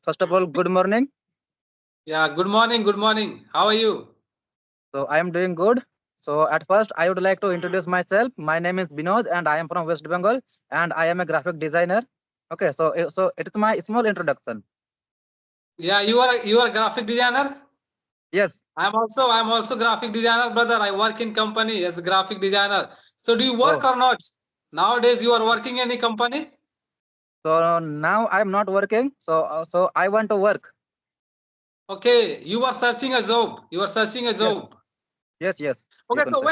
First of all, good morning. Yeah, good morning, good morning. How are you? So I am doing good. So at first, I would like to introduce myself. My name is Binod, and I am from West Bengal, and I am a graphic designer. Okay, so it is my small introduction. Yeah, you are a graphic designer? Yes. I'm also graphic designer, brother. I work in company as a graphic designer. So do you work Oh, or not? Nowadays you are working any company? so now I am not working. So I want to work. Okay, you are searching a job. You are searching a Yes, job. yes, yes. You Okay, can so say.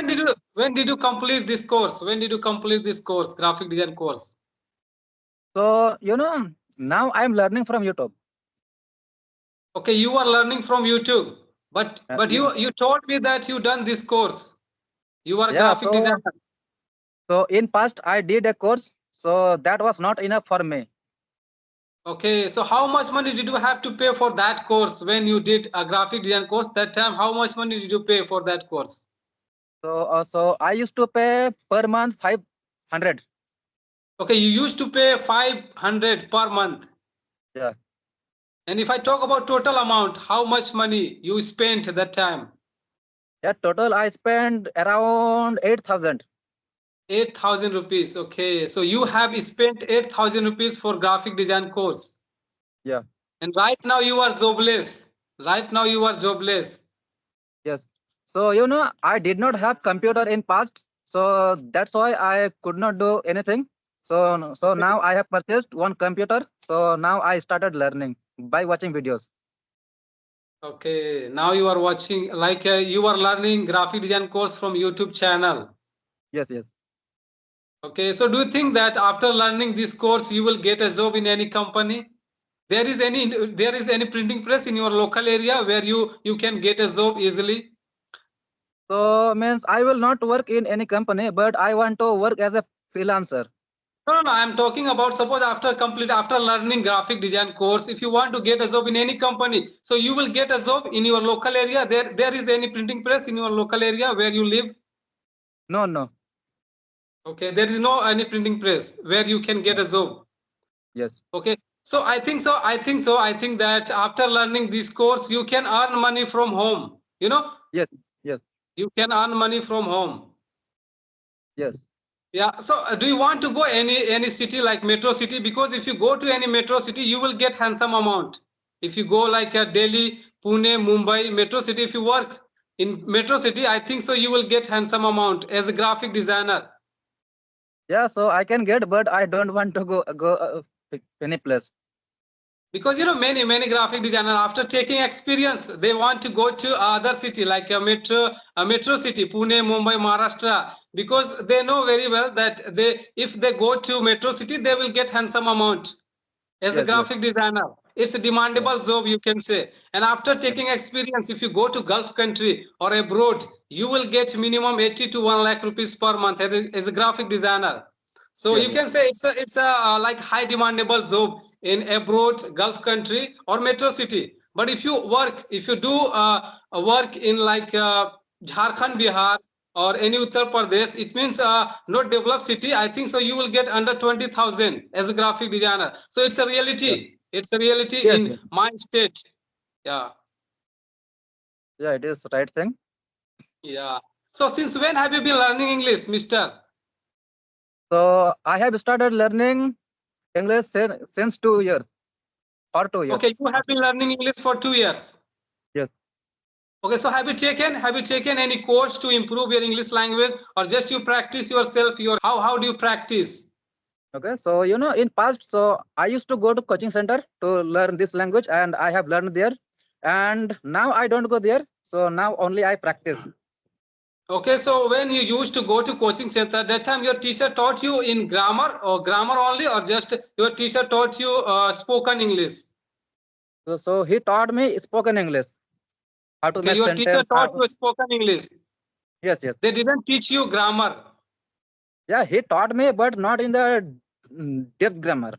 when did you complete this course? When did you complete this course, graphic design course? So now I am learning from YouTube. Okay, you are learning from YouTube. But Yeah, you told me that you done this course. You are a yeah. graphic So designer. so in past I did a course. So that was not enough for me. Okay, so how much money did you have to pay for that course when you did a graphic design course? That time, how much money did you pay for that course? So I used to pay per month 500. Okay, you used to pay 500 per month. Yeah. And if I talk about total amount, how much money you spent that time? Yeah, total I spent around 8,000. 8,000 rupees. Okay, so you have spent 8,000 rupees for graphic design course. Yeah. And right now you are jobless. Right now you are jobless. Yes. So I did not have computer in past, so that's why I could not do anything. So Okay. now I have purchased one computer. So now I started learning by watching videos. Okay, now you are watching, like you are learning graphic design course from YouTube channel. Yes, yes. Okay, so do you think that after learning this course, you will get a job in any company? There is any printing press in your local area where you can get a job easily? So means I will not work in any company, but I want to work as a freelancer. No, no, no. I'm talking about suppose after learning graphic design course, if you want to get a job in any company, so you will get a job in your local area. There is any printing press in your local area where you live? No, no. Okay, there is no any printing press where you can get No. a job. Yes. Okay, so I think that after learning this course, you can earn money from home. Yes. Yes. You can earn money from home. Yes. Yeah. So do you want to go any city like metro city? Because if you go to any metro city, you will get handsome amount. If you go like Delhi, Pune, Mumbai, metro city, if you work in metro city, I think so you will get handsome amount as a graphic designer. Yeah. So I can get, but I don't want to go any place. Because many graphic designer after taking experience they want to go to other city like a metro city Pune, Mumbai, Maharashtra, because they know very well that they if they go to metro city they will get handsome amount as a Yes. Yes. graphic designer. It's a Yeah. demandable job, you can say. And after Yeah. taking experience, if you go to Gulf country or abroad, you will get minimum 80 to 1 lakh rupees per month as a graphic designer. So Yes. you Yes. can say it's a like high demandable job in abroad, Gulf country or metro city. But if you do a work in like Jharkhand, Bihar, or any Uttar Pradesh, it means not developed city. I think so. You will get under 20,000 as a graphic designer. So it's a Yeah. reality. It's a reality Yes. in Yes. my state. Yeah, Yeah. It is right thing. yeah. So since when have you been learning English, Mister? So I have started learning English since 2 years or 2 years. Okay, you have been learning English for 2 years. Yes. Okay, so have you taken any course to improve your English language, or just you practice yourself? How do you practice? Okay. So in past, so I used to go to coaching center to learn this language, and I have learned there. And now I don't go there. So now only I practice. Okay, so when you used to go to coaching center, that time your teacher taught you in grammar only, or just your teacher taught you spoken English? So he taught me spoken English, how to Okay, make your teacher sentence. taught you spoken English. Yes. Yes. They didn't teach you grammar. Yeah. He taught me, but not in the depth grammar.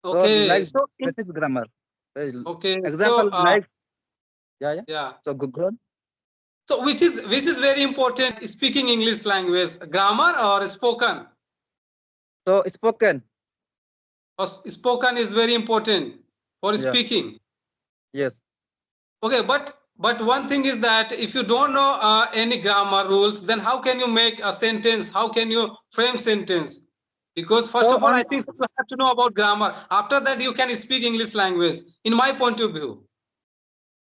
So Okay, like so basic grammar. okay, Example like yeah, yeah. yeah. So Google. So which is very important, speaking English language, grammar or spoken? So spoken. Or spoken is very important. for Yeah. speaking. Yes. Okay, but one thing is that if you don't know any grammar rules, then how can you make a sentence? How can you frame sentence? Because first So of all, on. I think so you have to know about grammar. After that, you can speak English language. In my point of view,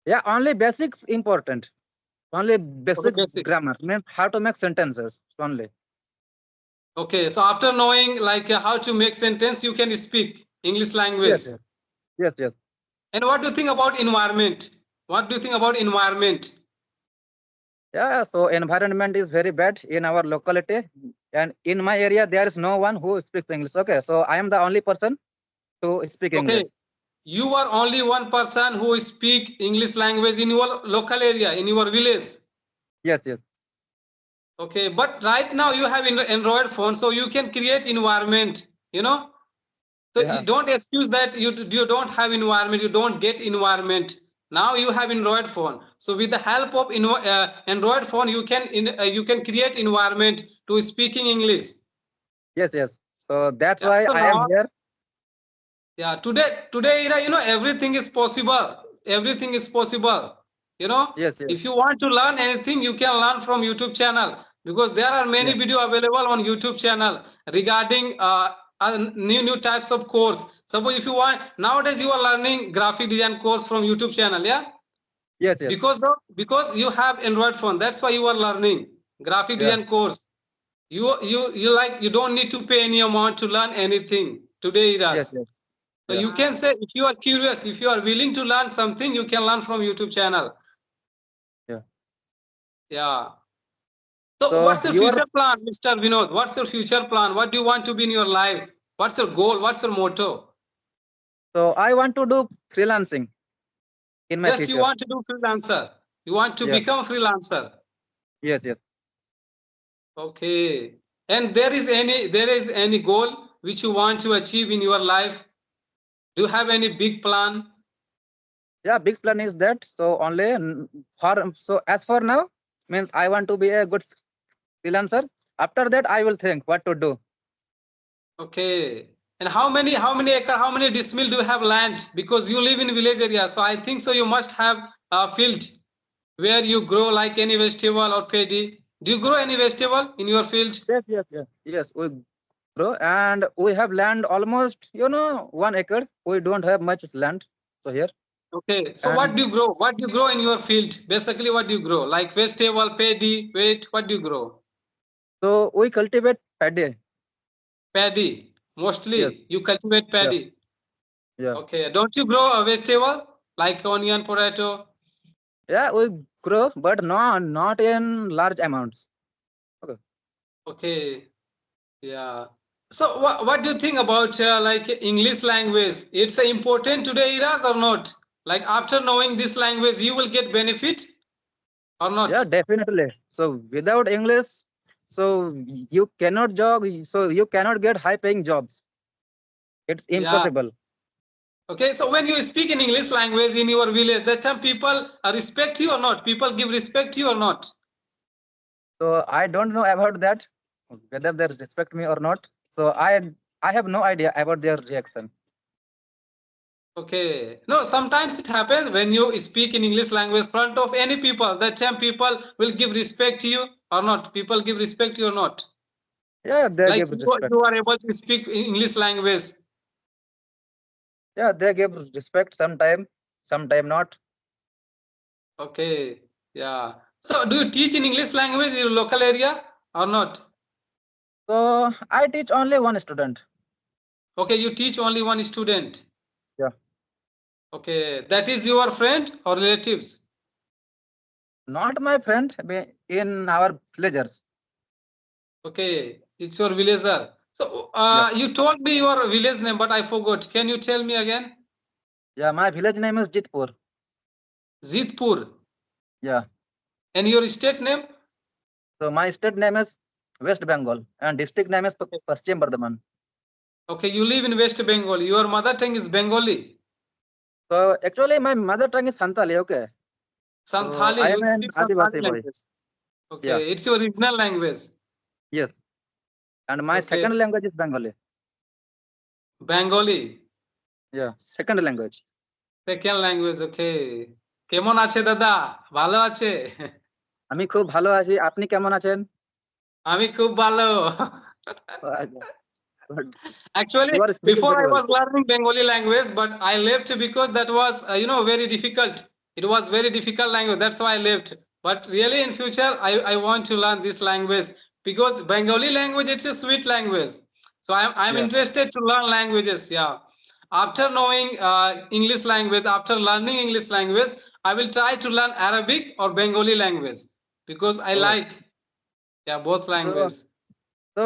Yeah, only basics important. Only okay, basics basic. grammar means how to make sentences only. Okay, so after knowing like how to make sentence, you can speak English Yes. language. Yes. Yes. Yes. And what do you think about environment? What do you think about environment? Yeah. So environment is very bad in our locality, and in my area there is no one who speaks English. Okay. So I am the only person to speak English. Okay, you are only one person who speak English language in your local area, in your village. Yes. Yes. Okay, but right now you have Android phone, so you can create environment. You know, so you Yeah. don't excuse that you don't have environment, you don't get environment. Now you have Android phone, so with the help of Android phone, you can create environment to speaking English. Yes. Yes. So that's Yeah. why So I am now, here. yeah, today era, everything is possible. Everything is possible. You know, Yes. Yes. if you want to learn anything, you can learn from YouTube channel because there are many Yeah. video available on YouTube channel regarding new types of course. Suppose if you want nowadays you are learning graphic design course from YouTube channel, yeah, Yes. Yes. because you have Android phone. That's why you are learning graphic Yeah. design course. You don't need to pay any amount to learn anything today Yes. eras. Yes. So Yeah. you can say if you are curious, if you are willing to learn something, you can learn from YouTube channel. Yeah. Yeah. So So what's your you are. future plan, Mr. Vinod? What's your future plan? What do you want to be in your life? What's your goal? What's your motto? So I want to do freelancing in my Just you future. want to do freelancer. You want to Yeah. become freelancer. Yes. Yes. Okay. And there is any goal which you want to achieve in your life? Do you have any big plan? Yeah. Big plan is that. So only for so as for now means I want to be a good freelancer. After that, I will think what to do. Okay. And how many acre, how many decimal do you have land? Because you live in village area, so I think so you must have a field where you grow like any vegetable or paddy. Do you grow any vegetable in your field? Yes. Yes. Yes. Yes. We grow and we have land almost 1 acre. We don't have much land. So here Okay. So what and do you grow? What do you grow in your field? Basically, what do you grow? Like vegetable, paddy, wait, what do you grow? so we cultivate paddy. Paddy. Yes. Mostly you cultivate Yeah. paddy. Yeah. Okay. Don't you grow a vegetable like onion, potato? Yeah. We grow, but not in large amounts. Okay. Okay. Yeah. So what do you think about like English language? It's important today eras or not? Like after knowing this language, you will get benefit or Yeah. not? Definitely. So without English, so you cannot job. So you cannot get high-paying jobs. It's Yeah. impossible. Okay. So when you speak in English language in your village, that time people respect you or not? People give respect to you or not? So I don't know about that, whether they respect me or not. So I have no idea about their reaction. Okay. No, sometimes it happens when you speak in English language front of any people, that time people will give respect to you or not? People give respect to you or not? Yeah, they Like give you respect. are able to speak English language. Yeah, they give respect sometime not. Okay, yeah. So, do you teach in English language in your local area or not? So I teach only one student. Okay, you teach only one student. Yeah, Okay, that is your friend or relatives? not my friend in our villagers. Okay, it's your villager. So, Yeah, you told me your village name, but I forgot. Can you tell me again? yeah. My village name is Jitpur. Zidpur. Yeah. And your state name? So my state name is West Bengal and district name is Okay, Paschim Bardhaman. okay, you live in West Bengal. Your mother tongue is Bengali. So actually my mother tongue is Santali. Okay. So Santhali, I you am an speak Santhali Adivasi boy. language. Yeah. Okay, it's your original language. Yes. And my Okay, second language is Bengali. Bengali. Yeah. Second language. Second language, okay. কেমন আছে দাদা? ভালো আছে? আমি খুব ভালো আছি। আপনি কেমন আছেন? আমি খুব ভালো। আচ্ছা, good. Actually, You are speaking before very I well. was learning Bengali language, but I left because that was, very difficult. It was very difficult language. That's why I left. But really, in future, I want to learn this language because Bengali language, it's a sweet language. So I'm Yeah. interested to learn languages. Yeah. After knowing English language, after learning English language, I will try to learn Arabic or Bengali language because I Oh, like, yeah, both so languages. so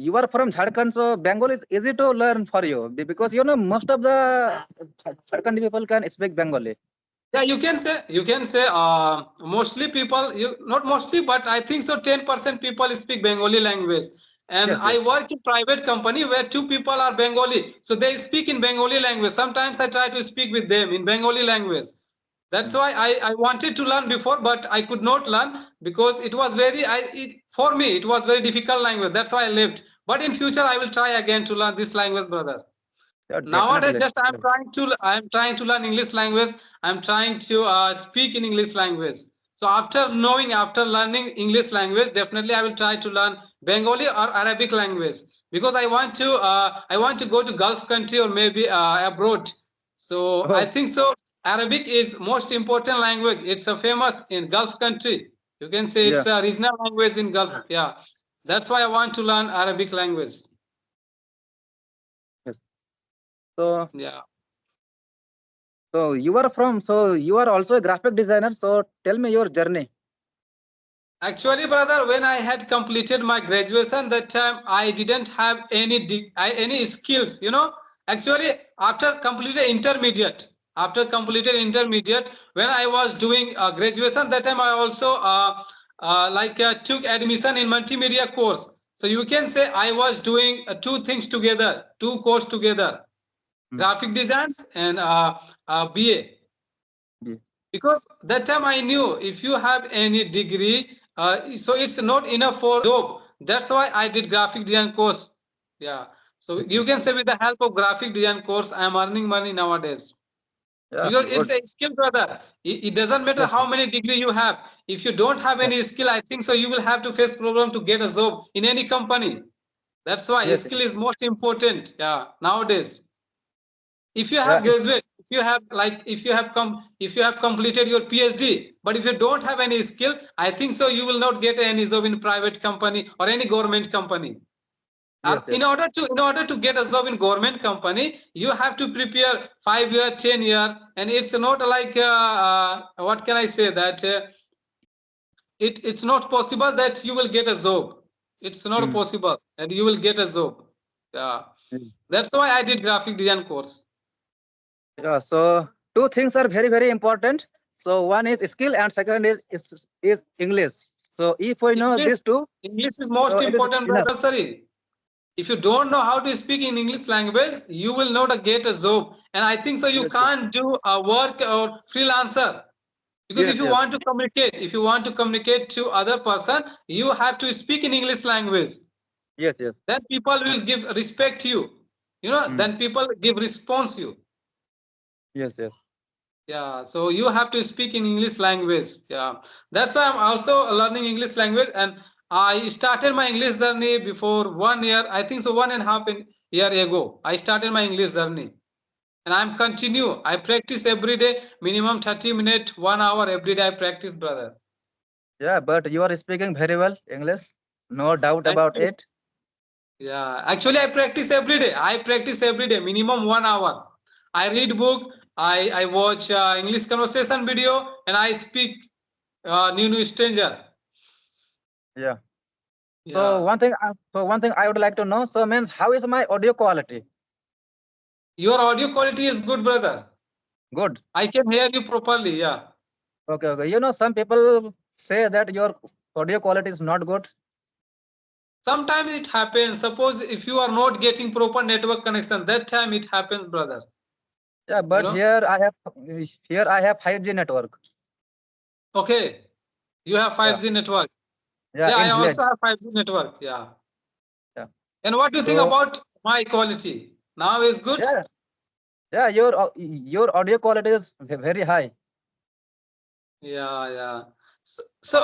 you are from Jharkhand, so Bengali is easy to learn for you because most of the Jharkhandi people can speak Bengali. Yeah, you can say mostly people, you not mostly, but I think so 10% people speak Bengali language. And Yes, yes. I work in private company where two people are Bengali, so they speak in Bengali language. Sometimes I try to speak with them in Bengali language. That's Mm. why I wanted to learn before, but I could not learn because it was for me it was very difficult language. That's why I left. But in future I will try again to learn this language, brother. Yeah, Nowadays, definitely. just I'm trying to learn English language. I'm trying to speak in English language. So after learning English language, definitely I will try to learn Bengali or Arabic language because I want to go to Gulf country or maybe abroad. So I Oh, think so. Arabic is most important language. It's a famous in Gulf country. You can say yeah. it's a regional language in Gulf. Yeah, that's why I want to learn Arabic language. Yes. So Yeah. so you are also a graphic designer. So tell me your journey. Actually, brother, when I had completed my graduation, that time I didn't have any skills. Actually, after completed intermediate, when I was doing graduation, that time I also took admission in multimedia course. So you can say I was doing two things together, two course together, Mm. graphic designs and BA, Yeah. because that time I knew if you have any degree, so it's not enough for job. That's why I did graphic design course. Yeah, so Okay. you can say with the help of graphic design course I am earning money nowadays Yeah, because it's good. a skill, brother. It doesn't matter Yes, how many degree you have. If you don't have yes, any skill, I think so you will have to face problem to get a job in any company. That's why yes, skill is most important, yeah, nowadays. If you have yeah, graduate, if you have completed your PhD, but if you don't have any skill, I think so you will not get any job in private company or any government company. yes, yes, In order to get a job in government company, you have to prepare 5 year, 10 year, and it's not like what can I say that it's not possible that you will get a job. It's not mm. possible that you will get a job. Yeah, Mm. that's why I did graphic design course. Yeah. So two things are very very important. So one is skill and second is English. So if we know English, these two, English is so most it is important, enough. brother. Sorry, if you don't know how to speak in English language, you will not get a job. And I think so. You Yes, yes, can't do a work or freelancer because yes, if you yes, want to communicate, to other person, you have to speak in English language. yes, yes. Then people will give respect you. Mm. Then people give response you. Yes, yes. Yeah, so you have to speak in English language. Yeah, that's why I'm also learning English language, and I started my English journey before 1 year. I think so, 1.5 year ago. I started my English journey, and I'm continue. I practice every day, minimum 30 minutes, 1 hour every day. I practice, brother. Yeah, but you are speaking very well English. No doubt Thank about you. it. Yeah, actually, I practice every day. Minimum 1 hour. I read book. I watch English conversation video, and I speak new stranger. Yeah. Yeah, So one thing I would like to know. So means how is my audio quality? your audio quality is good, brother. Good. I can hear you properly. Yeah. Okay, okay. Some people say that your audio quality is not good. Sometimes it happens. Suppose if you are not getting proper network connection, that time it happens, brother. Yeah, You but know. here I have 5G network. Okay. You have Yeah, 5G network. yeah, Yeah, I in also village. have 5G network. Yeah. Yeah. And what do you think So about my quality? Now is good. yeah, Yeah, your audio quality is very high. Yeah, yeah. So,